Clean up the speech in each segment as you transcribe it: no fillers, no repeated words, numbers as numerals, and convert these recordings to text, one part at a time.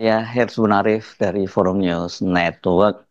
Ya, Hersunarif dari Forum News Network.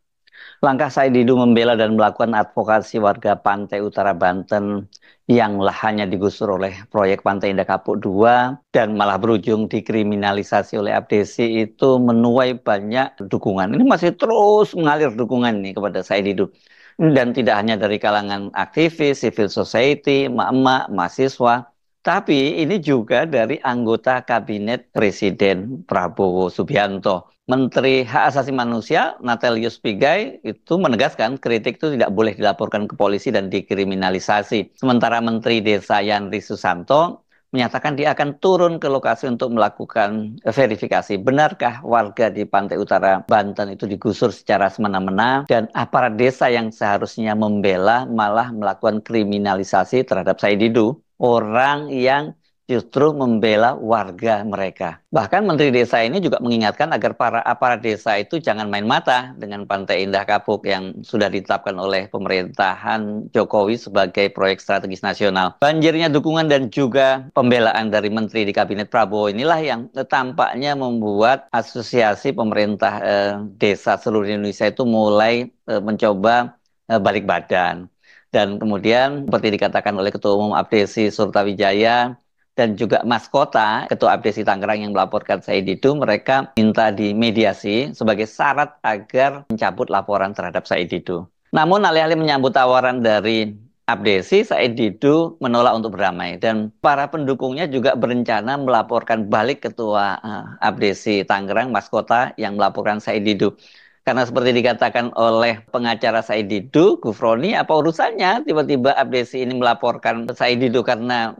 Langkah Said Didu membela dan melakukan advokasi warga Pantai Utara Banten yang lahannya digusur oleh proyek Pantai Indah Kapuk II dan malah berujung dikriminalisasi oleh Abdesi itu menuai banyak dukungan. Ini masih terus mengalir dukungan nih kepada Said Didu. Dan tidak hanya dari kalangan aktivis, civil society, emak-emak, mahasiswa, tapi ini juga dari anggota Kabinet Presiden Prabowo Subianto. Menteri Hak Asasi Manusia Natalius Pigai itu menegaskan kritik itu tidak boleh dilaporkan ke polisi dan dikriminalisasi. Sementara Menteri Desa Yandri Susanto menyatakan dia akan turun ke lokasi untuk melakukan verifikasi. Benarkah warga di Pantai Utara Banten itu digusur secara semena-mena dan aparat desa yang seharusnya membela malah melakukan kriminalisasi terhadap Said Didu, orang yang justru membela warga mereka. Bahkan Menteri Desa ini juga mengingatkan agar para aparat desa itu jangan main mata dengan Pantai Indah Kapuk yang sudah ditetapkan oleh pemerintahan Jokowi sebagai proyek strategis nasional. Banjirnya dukungan dan juga pembelaan dari Menteri di Kabinet Prabowo inilah yang tampaknya membuat asosiasi pemerintah desa seluruh Indonesia itu mulai mencoba balik badan. Dan kemudian seperti dikatakan oleh Ketua Umum Abdesi Surtawijaya, dan juga Mas Kota, Ketua Abdesi Tangerang yang melaporkan Said Didu, mereka minta dimediasi sebagai syarat agar mencabut laporan terhadap Said Didu. Namun alih-alih menyambut tawaran dari Abdesi, Said Didu menolak untuk berdamai dan para pendukungnya juga berencana melaporkan balik Ketua Abdesi Tangerang, Mas Kota yang melaporkan Said Didu. Karena seperti dikatakan oleh pengacara Said Didu, Gufroni, apa urusannya tiba-tiba Abdesi ini melaporkan Said Didu karena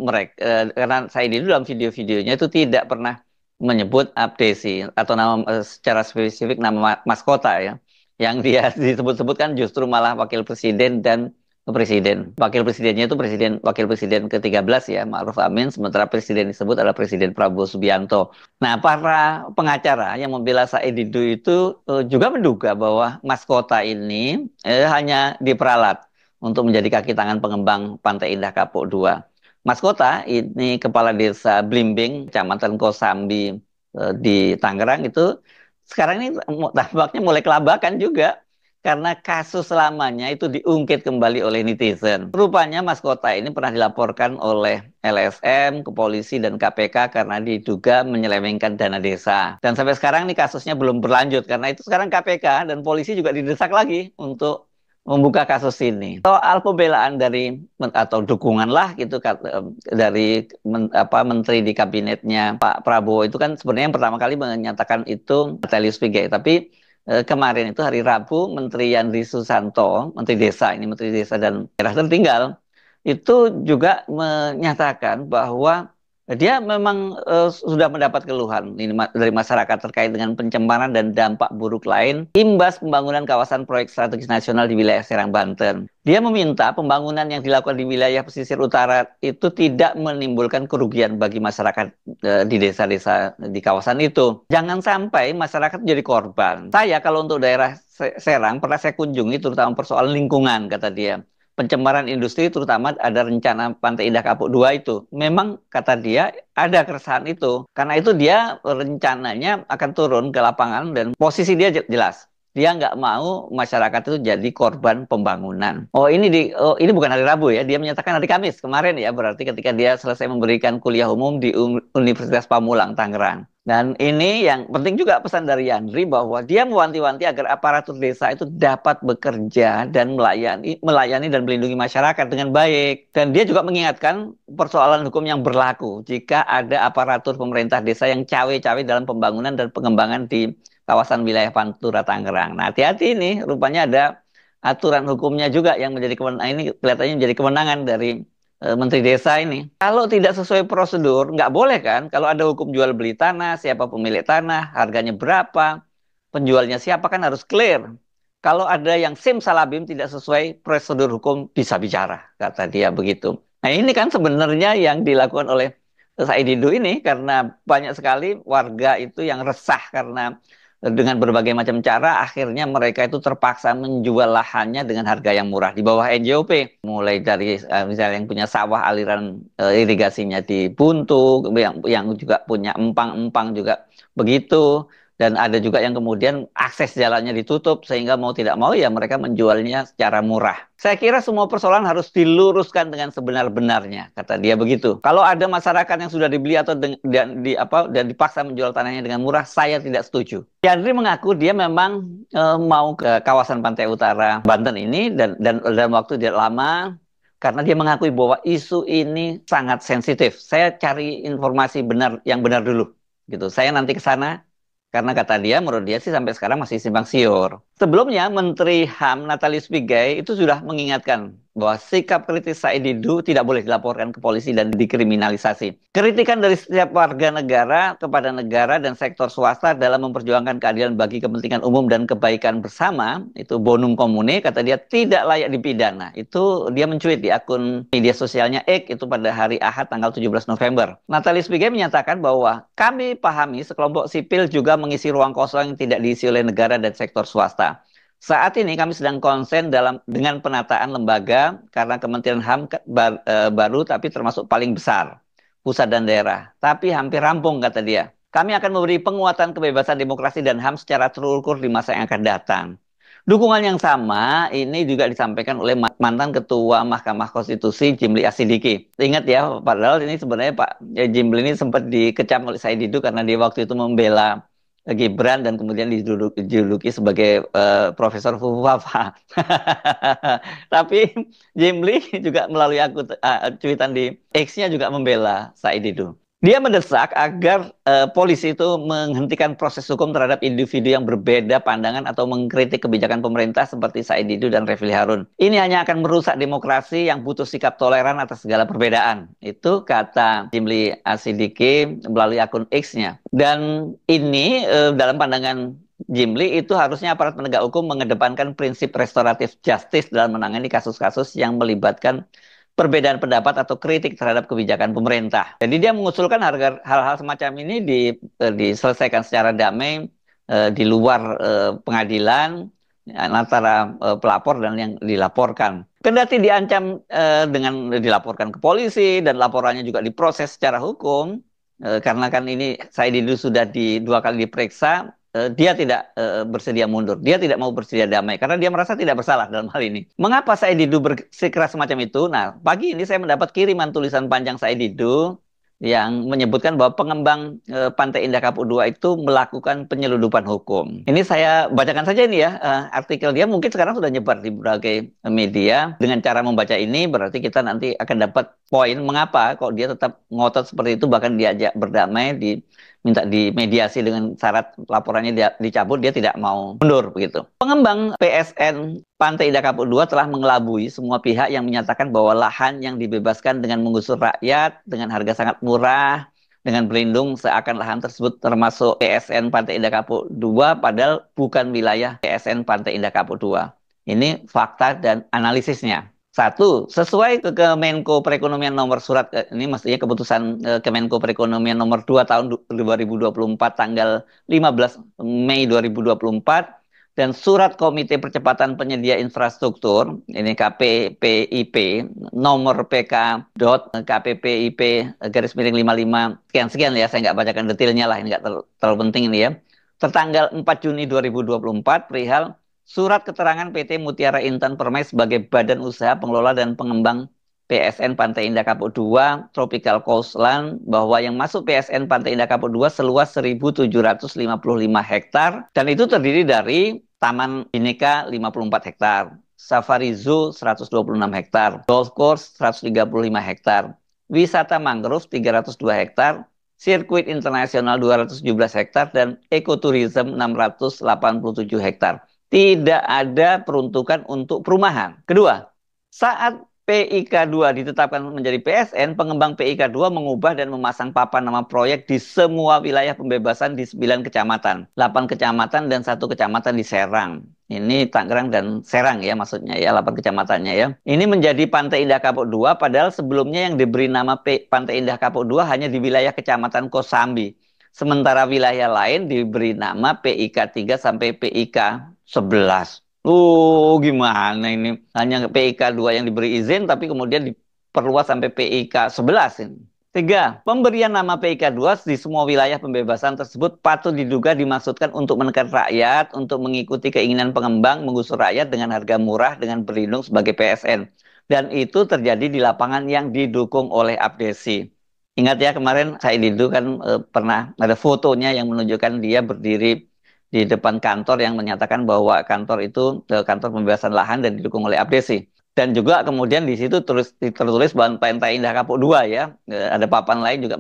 Said Didu dalam video-videonya itu tidak pernah menyebut Abdesi atau nama secara spesifik nama maskota ya. Yang dia disebut-sebut kan justru malah wakil presiden dan presiden. Wakil presidennya itu wakil presiden ke-13 ya, Ma'ruf Amin, sementara presiden disebut adalah Presiden Prabowo Subianto. Nah, para pengacara yang membela Said Didu itu juga menduga bahwa maskota ini hanya diperalat untuk menjadi kaki tangan pengembang Pantai Indah Kapuk II. Maskota ini kepala desa Blimbing, Kecamatan Kosambi di Tangerang itu sekarang ini tampaknya mulai kelabakan juga karena kasus lamanya itu diungkit kembali oleh netizen. Rupanya maskota ini pernah dilaporkan oleh LSM ke polisi dan KPK karena diduga menyelewengkan dana desa. Dan sampai sekarang nih kasusnya belum berlanjut karena itu sekarang KPK dan polisi juga didesak lagi untuk membuka kasus ini. Soal pembelaan dari atau dukungan lah gitu dari menteri di kabinetnya Pak Prabowo itu kan sebenarnya yang pertama kali menyatakan itu Natalius Pigai. Tapi kemarin itu hari Rabu Menteri Yandri Susanto, Menteri Desa dan Daerah Tertinggal itu juga menyatakan bahwa dia memang sudah mendapat keluhan ini dari masyarakat terkait dengan pencemaran dan dampak buruk lain imbas pembangunan kawasan proyek strategis nasional di wilayah Serang, Banten. Dia meminta pembangunan yang dilakukan di wilayah pesisir utara itu tidak menimbulkan kerugian bagi masyarakat di desa-desa di kawasan itu. Jangan sampai masyarakat jadi korban. Saya kalau untuk daerah Serang pernah saya kunjungi terutama persoalan lingkungan, kata dia. Pencemaran industri terutama ada rencana Pantai Indah Kapuk II itu. Memang kata dia ada keresahan itu. Karena itu dia rencananya akan turun ke lapangan dan posisi dia jelas. Dia nggak mau masyarakat itu jadi korban pembangunan. Oh ini bukan hari Rabu ya. Dia menyatakan hari Kamis kemarin ya. Berarti ketika dia selesai memberikan kuliah umum di Universitas Pamulang, Tangerang. Dan ini yang penting juga pesan dari Yandri bahwa dia mewanti-wanti agar aparatur desa itu dapat bekerja dan melayani dan melindungi masyarakat dengan baik. Dan dia juga mengingatkan persoalan hukum yang berlaku jika ada aparatur pemerintah desa yang cawe-cawe dalam pembangunan dan pengembangan di kawasan wilayah Pantura Tangerang. Nah, hati-hati ini rupanya ada aturan hukumnya juga yang menjadi kewenangan ini kelihatannya menjadi kewenangan dari Menteri Desa ini. Kalau tidak sesuai prosedur, nggak boleh kan? Kalau ada hukum jual beli tanah, siapa pemilik tanah, harganya berapa, penjualnya siapa kan harus clear. Kalau ada yang simsalabim tidak sesuai prosedur hukum, bisa bicara, kata dia begitu. Nah ini kan sebenarnya yang dilakukan oleh Said Didu ini karena banyak sekali warga itu yang resah karena dengan berbagai macam cara akhirnya mereka itu terpaksa menjual lahannya dengan harga yang murah di bawah NJOP, mulai dari misalnya yang punya sawah aliran irigasinya di Buntu, yang juga punya empang-empang juga begitu, Dan ada juga yang kemudian akses jalannya ditutup sehingga mau tidak mau ya mereka menjualnya secara murah. Saya kira semua persoalan harus diluruskan dengan sebenar-benarnya, kata dia begitu. Kalau ada masyarakat yang sudah dibeli atau dan dipaksa menjual tanahnya dengan murah, saya tidak setuju. Yandri mengaku dia memang mau ke kawasan pantai utara Banten ini dan dalam waktu tidak lama karena dia mengakui bahwa isu ini sangat sensitif. Saya cari informasi benar yang benar dulu gitu. Saya nanti ke sana karena kata dia, menurut dia sih sampai sekarang masih simpang siur. Sebelumnya, Menteri HAM Natalius Pigai itu sudah mengingatkan bahwa sikap kritis Said Didu tidak boleh dilaporkan ke polisi dan dikriminalisasi. Kritikan dari setiap warga negara kepada negara dan sektor swasta dalam memperjuangkan keadilan bagi kepentingan umum dan kebaikan bersama, itu bonum commune, kata dia tidak layak dipidana. Itu dia mencuit di akun media sosialnya X itu pada hari Ahad tanggal 17 November. Natalius Pigai menyatakan bahwa kami pahami sekelompok sipil juga mengisi ruang kosong yang tidak diisi oleh negara dan sektor swasta. Saat ini kami sedang konsen dengan penataan lembaga karena Kementerian HAM baru tapi termasuk paling besar, pusat dan daerah. Tapi hampir rampung, kata dia. Kami akan memberi penguatan kebebasan demokrasi dan HAM secara terukur di masa yang akan datang. Dukungan yang sama ini juga disampaikan oleh mantan Ketua Mahkamah Konstitusi Jimli Asidiki. Ingat ya, padahal ini sebenarnya Pak Jimli ini sempat dikecam oleh Said Didu karena dia waktu itu membela Gibran dan kemudian dijuluki sebagai Profesor Fufafa. Tapi Jimli juga melalui akun cuitan di X-nya juga membela Said Didu. Dia mendesak agar polisi itu menghentikan proses hukum terhadap individu yang berbeda pandangan atau mengkritik kebijakan pemerintah seperti Said Didu dan Refli Harun. Ini hanya akan merusak demokrasi yang butuh sikap toleran atas segala perbedaan. Itu kata Jimli Asidiki melalui akun X-nya. Dan ini dalam pandangan Jimli itu harusnya aparat penegak hukum mengedepankan prinsip restoratif justice dalam menangani kasus-kasus yang melibatkan perbedaan pendapat atau kritik terhadap kebijakan pemerintah. Jadi dia mengusulkan hal-hal semacam ini diselesaikan secara damai di luar pengadilan antara pelapor dan yang dilaporkan. Kendati diancam dengan dilaporkan ke polisi dan laporannya juga diproses secara hukum, karena kan ini Said Didu sudah dua kali diperiksa, dia tidak bersedia mundur. Dia tidak mau bersedia damai karena dia merasa tidak bersalah dalam hal ini. Mengapa Said Didu bersikeras semacam itu? Nah, pagi ini saya mendapat kiriman tulisan panjang Said Didu yang menyebutkan bahwa pengembang Pantai Indah Kapuk II itu melakukan penyelundupan hukum. Ini saya bacakan saja ini ya, artikel dia mungkin sekarang sudah nyebar di berbagai media. Dengan cara membaca ini berarti kita nanti akan dapat poin mengapa kok dia tetap ngotot seperti itu, bahkan diajak berdamai, minta dimediasi dengan syarat laporannya dicabut, dia tidak mau mundur begitu. Pengembang PSN Pantai Indah Kapuk II telah mengelabui semua pihak yang menyatakan bahwa lahan yang dibebaskan dengan menggusur rakyat dengan harga sangat murah, dengan berlindung seakan lahan tersebut termasuk PSN Pantai Indah Kapuk II, padahal bukan wilayah PSN Pantai Indah Kapuk II. Ini fakta dan analisisnya. Satu, sesuai ke Kemenko Perekonomian nomor surat, ini mestinya keputusan Kemenko Perekonomian nomor 2 tahun 2024 tanggal 15 Mei 2024 dan surat Komite Percepatan Penyedia Infrastruktur, ini KPPIP, nomor PK KPPIP garis miring 55 sekian ya, saya nggak bacakan detailnya lah, ini nggak terlalu penting ini ya. Tertanggal 4 Juni 2024 perihal surat keterangan PT Mutiara Intan Permai sebagai badan usaha pengelola dan pengembang PSN Pantai Indah Kapuk II Tropical Coastland bahwa yang masuk PSN Pantai Indah Kapuk II seluas 1.755 hektar dan itu terdiri dari Taman Bineka 54 hektar, Safari Zoo 126 hektar, Golf Course 135 hektar, Wisata Mangrove 302 hektar, Sirkuit Internasional 217 hektar, dan Ekoturism 687 hektar. Tidak ada peruntukan untuk perumahan. Kedua, saat PIK 2 ditetapkan menjadi PSN, pengembang PIK 2 mengubah dan memasang papan nama proyek di semua wilayah pembebasan di 9 kecamatan. 8 kecamatan dan 1 kecamatan di Serang. Ini Tangerang dan Serang ya maksudnya ya, 8 kecamatannya ya. Ini menjadi Pantai Indah Kapuk II, padahal sebelumnya yang diberi nama Pantai Indah Kapuk II hanya di wilayah Kecamatan Kosambi. Sementara wilayah lain diberi nama PIK 3 sampai PIK 11. Gimana ini? Hanya PIK 2 yang diberi izin, tapi kemudian diperluas sampai PIK 11 ini. Tiga, pemberian nama PIK2 di semua wilayah pembebasan tersebut patut diduga dimaksudkan untuk menekan rakyat, untuk mengikuti keinginan pengembang menggusur rakyat dengan harga murah dengan berlindung sebagai PSN. Dan itu terjadi di lapangan yang didukung oleh Abdesi. Ingat ya kemarin Said Didu kan pernah ada fotonya yang menunjukkan dia berdiri di depan kantor yang menyatakan bahwa kantor itu kantor pembebasan lahan dan didukung oleh Abdesi. Dan juga kemudian di situ tertulis bahwa Pantai Indah Kapuk 2 ya. Ada papan lain juga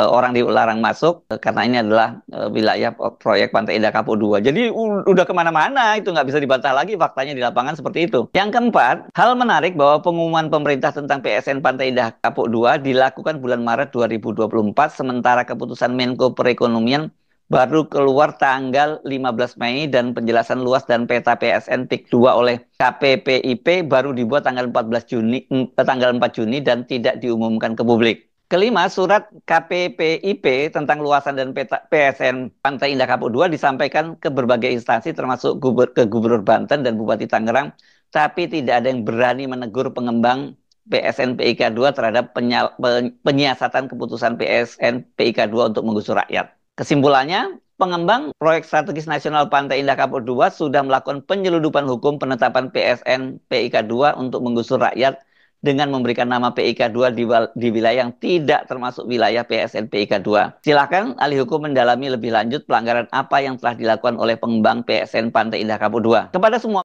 orang dilarang masuk karena ini adalah wilayah proyek Pantai Indah Kapuk 2. Jadi udah kemana-mana itu nggak bisa dibantah lagi faktanya di lapangan seperti itu. Yang keempat, hal menarik bahwa pengumuman pemerintah tentang PSN Pantai Indah Kapuk 2 dilakukan bulan Maret 2024 sementara keputusan Menko Perekonomian baru keluar tanggal 15 Mei dan penjelasan luas dan peta PSN PIK 2 oleh KPPIP baru dibuat tanggal 14 Juni tanggal 4 Juni dan tidak diumumkan ke publik. Kelima, surat KPPIP tentang luasan dan peta PSN Pantai Indah Kapuk 2 disampaikan ke berbagai instansi termasuk ke Gubernur Banten dan Bupati Tangerang, tapi tidak ada yang berani menegur pengembang PSN PIK 2 terhadap penyiasatan keputusan PSN PIK 2 untuk menggusur rakyat. Kesimpulannya, pengembang proyek strategis nasional Pantai Indah Kapuk 2 sudah melakukan penyeludupan hukum penetapan PSN PIK 2 untuk menggusur rakyat dengan memberikan nama PIK 2 di wilayah yang tidak termasuk wilayah PSN PIK 2. Silakan ahli hukum mendalami lebih lanjut pelanggaran apa yang telah dilakukan oleh pengembang PSN Pantai Indah Kapuk 2. Kepada semua